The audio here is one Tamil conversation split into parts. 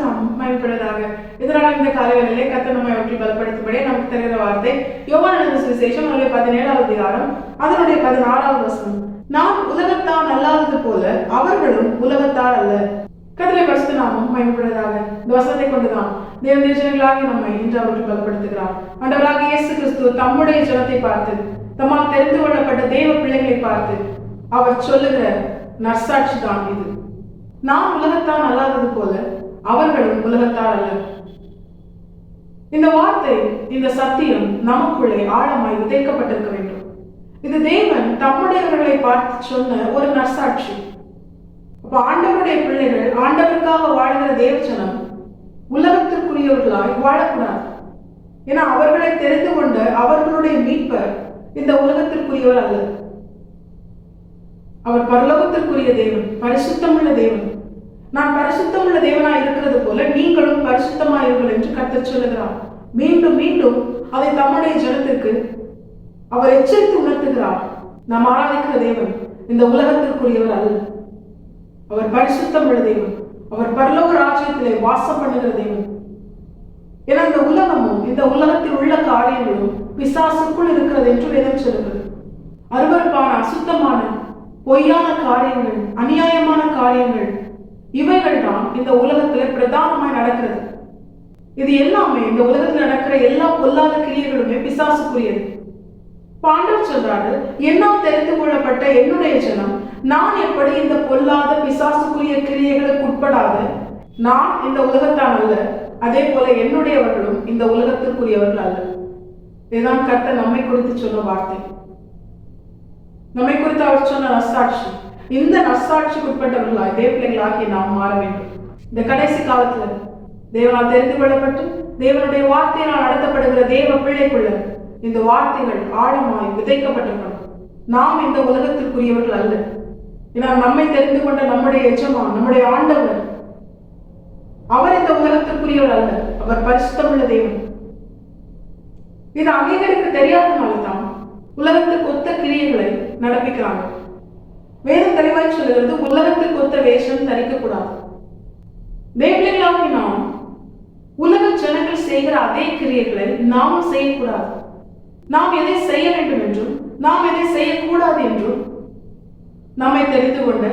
நாமம் மகிமைப்படுவதாக. இதனால் இந்த காலங்களிலே கர்த்தர் நம்மை ஒற்றி பலப்படுத்தும்படி நமக்கு தருகிற வார்த்தை யோவான் எழுதின சுவிசேஷம் 17வது அதிகாரம் அதனுடைய 16வது வசனம். நாம் உலகத்தார் அல்லாதது போல அவர்களும் உலகத்தார் அல்ல. கர்த்தருடைய பரிசுத்த நாமம் மகிமைப்படுவதாக. இந்த வசனத்தை கொண்டுதான் தேவனுடைய ஜனங்களாகிய நம்மை இன்று அவருக்கு பலப்படுத்துகிறார். ஆண்டவராகிய இயேசு கிறிஸ்து தம்முடைய ஜனத்தை பார்த்து, தம்மால் தெரிந்து கொள்ளப்பட்ட தேவ பிள்ளைகளை பார்த்து அவர் சொல்லுகிற நற்சாட்சி தான் இது. நாம் உலகத்தான் அல்லாதது போல அவர்களும் உலகத்தார் அல்ல. இந்த வார்த்தை, இந்த சத்தியம் நமக்குள்ளே ஆழமாய் விதைக்கப்பட்டிருக்க வேண்டும். இது தேவன் தம்முடையவர்களை பார்த்து சொன்ன ஒரு நற்சாட்சி. அப்ப ஆண்டவருடைய பிள்ளைகள், ஆண்டவருக்காக வாழ்கிற தேவஜனம் உலகத்திற்குரியவர்களாய் வாழக்கூடாது. ஏன்னா அவர்களை தெரிந்து கொண்ட அவர்களுடைய மீட்பர் இந்த உலகத்திற்குரியவர் அல்ல. அவர் பரலோகத்திற்குரிய தேவன், பரிசுத்தமுள்ள தேவன். நான் பரிசுத்தமுள்ள தேவனாய் இருக்கிறது போல நீங்களும் பரிசுத்தமாயிருங்கள் என்று கர்த்தர் சொல்லுகிறார். மீண்டும் மீண்டும் அதை தம்முடைய ஜனத்திற்கு அவர் எச்சரித்து உணர்த்துகிறார். நாம் ஆராதிக்கிற தேவன் இந்த உலகத்திற்குரியவர் அல்ல. அவர் பரிசுத்தமுள்ள தேவன். அவர் பரலோக ராஜ்யத்திலே வாசம் பண்ணுகிற தேவன். ஏன்னா இந்த உலகமும் இந்த உலகத்தில் உள்ள காரியங்களும் பிசாசுக்குள் இருக்கிறது என்று வேதம் சொல்லுகிறது. அருவருப்பான, அசுத்தமான, பொய்யான காரியங்கள், அநியாயமான காரியங்கள், இவைகள் தான் இந்த உலகத்துல பிரதானமாய் நடக்கிறது. இது எல்லாமே, இந்த உலகத்தில் நடக்கிற எல்லா பொல்லாத கிரியைகளுமே பிசாசுக்குரியது. ஆண்டவர் சொல்றாரு, என்னால் தெரிந்து கொள்ளப்பட்ட என்னுடைய ஜனம் நான் எப்படி இந்த பொல்லாத பிசாசுக்குரிய கிரியைகளுக்கு உட்படாத, நான் இந்த உலகத்தான் அல்ல, அதே போல என்னுடையவர்களும் இந்த உலகத்திற்குரியவர்கள் அல்ல. இதுதான் கர்த்தர் நம்மை குறித்து சொன்ன வார்த்தை. நம்மை குறித்து அவர் சொன்ன நற்சாட்சி. இந்த நற்சாட்சிக்கு உட்பட்டவர்களாய் தேவ பிள்ளைகளாகி நாம் மாற வேண்டும். இந்த கடைசி காலத்துல தேவனால் தெரிந்து கொள்ளப்பட்டு தேவனுடைய வார்த்தையினால் நடத்தப்படுகிற தேவ பிள்ளைக்குள்ள இந்த வார்த்தைகள் ஆழமாய் விதைக்கப்பட்டிருக்கணும். நாம் இந்த உலகத்திற்குரியவர்கள் அல்ல. ஏன்னா நம்மை தெரிந்து கொண்ட நம்முடைய எஜமான், நம்முடைய ஆண்டவர், அவர் இந்த உலகத்திற்குரியவர் அல்ல. அவர் பரிசுத்தமுள்ள தேவன். இது அநேகருக்கு தெரியாதனால்தான் உலகத்துக்கு ஒத்த கிரியைகளை நடப்பிக்கிறாங்க. வேதம் தெளிவாய் சொல்லுகிறது, உலகத்துக்கு ஒத்த வேஷம் தரிக்க கூடாது. தேவர்களாகி நாம் உலக ஜனங்கள் செய்கிற அதே கிரியைகளை நாமும் செய்யக்கூடாது. நாம் எதை செய்ய வேண்டும் என்றும் நாம் எதை செய்யக்கூடாது என்றும் நம்மை தெரிந்து கொண்ட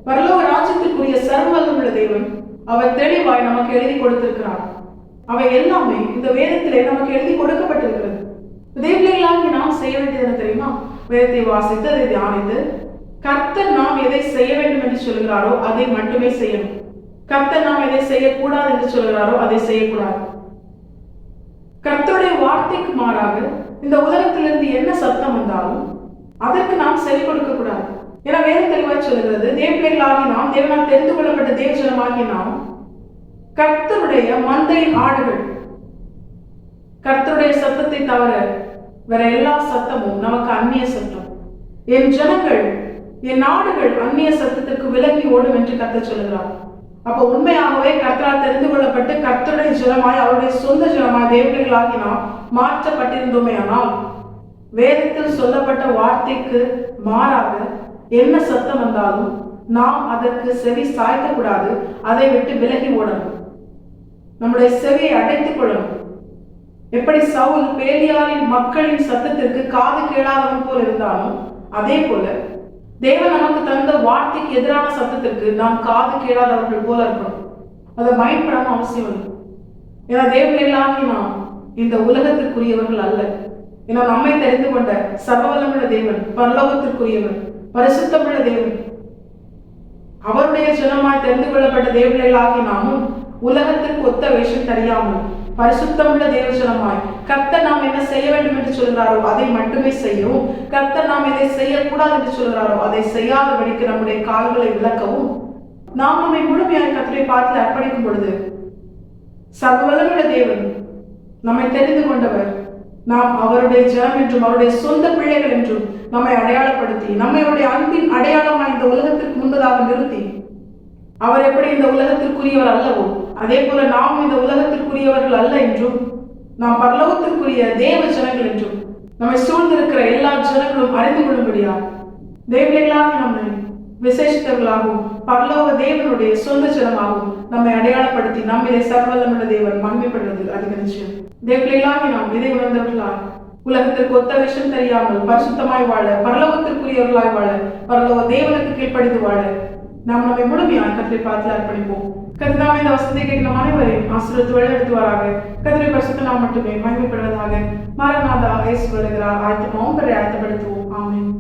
பரலோக ராஜ்யத்திற்குரிய சர்வவல்லமையுள்ள தேவன் அவர் தெளிவாய் நமக்கு எழுதி கொடுத்திருக்கிறார். அவை எல்லாமே இந்த வேதத்திலே நமக்கு எழுதி கொடுக்கப்பட்டிருக்கிறது. தேவர்களாகி நாம் செய்ய வேண்டியது என்ன தெரியுமா? வேதத்தை வாசித்து அதை தியானித்து கர்த்தர் நாம் எதை செய்ய வேண்டும் என்று சொல்கிறாரோ அதை மட்டுமே செய்யணும். கர்த்தர் நாம் எதை செய்யக்கூடாது என்று சொல்கிறாரோ அதை செய்யக்கூடாது. கர்த்தருடைய வார்த்தைக்கு மாறாக இந்த உலகத்திலிருந்து என்ன சத்தம் வந்தாலும் அதற்கு நாம் செவி கொடுக்க கூடாது. ஏன்னா வேதம் தெளிவாய் சொல்கிறது, தேவர்களாகி நாம், தேவனால் தெரிந்து கொள்ளப்பட்ட தேவஜனமாகி நாம் கர்த்தருடைய மந்தையின் ஆடுகள். கர்த்தருடைய சத்தத்தை தவிர வேற எல்லா சத்தமும் நமக்கு அந்நிய சத்தம். என் ஜனங்கள், என் நாடுகள் அந்நிய சத்தத்திற்கு விலகி ஓடும் என்று கர்த்தர் சொல்லுகிறார். அப்ப உண்மையாகவே கர்த்தரால் தெரிந்து கொள்ளப்பட்டு கர்த்தருடைய ஜனமாய், அவருடைய சொந்த ஜனமாய் தேவர்களாகி நாம் மாற்றப்பட்டிருந்தோமே. ஆனால் வேதத்தில் சொல்லப்பட்ட வார்த்தைக்கு மாறாக என்ன சத்தம் வந்தாலும் நாம் அதற்கு செவி சாய்க்க கூடாது. அதை விட்டு விலகி ஓடணும். நம்முடைய செவியை அடைத்துக் கொள்ளணும். எப்படி சவுல் பேலியாரின் மக்களின் சத்தத்திற்கு காது கேளாதவன் போல் இருந்தாலும், அதே போல தேவன் நமக்கு தந்த வார்த்தைக்கு எதிரான சத்தத்திற்கு நாம் காது கேளாதவர்கள் போல இருக்கணும். அதை மைண்ட் பண்ணாம அவசியம் இல்லை. ஏன்னா தேவர்களாகி நாம் இந்த உலகத்திற்குரியவர்கள் அல்ல. ஏன்னா நம்மை தெரிந்து கொண்ட சர்வவல்லமையுள்ள தேவன், பரலோகத்திற்குரியவர், பரிசுத்தமுள்ள தேவன், அவருடைய ஜனமாய் தெரிந்து கொள்ளப்பட்ட தேவர்களாகி நாமும் உலகத்திற்கு ஒத்த வேஷம் தெரியாமல் பரிசுத்தமுள்ள தேவஜனமாய் கர்த்தர் நாம் என்ன செய்ய வேண்டும் என்று சொல்கிறாரோ அதை மட்டுமே செய்யவும், கர்த்தர் நாம் எதை செய்யக்கூடாது என்று சொல்கிறாரோ அதை செய்யாதபடிக்கு நம்முடைய கால்களை விளக்கவும், நாம் நம்மை முழுமையாக கர்த்தரை பார்த்து அர்ப்பணிக்கும் பொழுது சர்வவல்லமையுள்ள தேவன் நம்மை தெரிந்து கொண்டவர், நாம் அவருடைய ஜனம் என்றும் அவருடைய சொந்த பிள்ளைகள் என்றும் நம்மை அடையாளப்படுத்தி, நம்மளுடைய அன்பின் அடையாளமாய் இந்த உலகத்திற்கு முன்பதாக நிறுத்தி, அவர் எப்படி இந்த உலகத்திற்குரியவர் அல்லவோ அதே போல நாம் இந்த உலகத்திற்குரியவர்கள் அல்ல என்றும், நாம் பரலோகத்திற்குரிய தேவ ஜனங்கள் என்றும் நம்மை சூழ்ந்திருக்கிற எல்லா ஜனங்களும் அறிந்து கொள்ளும்படியா தேவர்களாக நம்மை விசேஷித்தவர்களாகவும் பரலோக தேவனுடைய சொந்த ஜனமாகவும் நம்மை அடையாளப்படுத்தி நம்மிலே சர்வல்லமுள்ள தேவன் மகிமைப்படுவது அதிக நிச்சயம். தேவர்களாகி நாம் இதை உணர்ந்தவர்களால் உலகத்திற்கு ஒத்த விஷயம் தெரியாமல் பரிசுத்தமாய் வாழ, பரலோகத்திற்குரியவர்களாய் வாழ, பரலோக தேவனுக்கு கீழ்ப்படிந்து வாழ நாம் நம்மை முழுமையாக கர்த்தரை பார்த்து அர்ப்பணிப்போம். கர்த்தர் இந்த வசதியை கேட்க நம் அனைவரையும் ஆசீர்வதித்து வழிநடத்துவாராக. கர்த்தரை பரிசுத்த நாம் மட்டுமே மகிமைப்படுவதாக. மாரநாதா இயேசு வருகிறார். ஆயத்தமாவும் ஆயத்தப்படுத்துவோம். ஆமென்.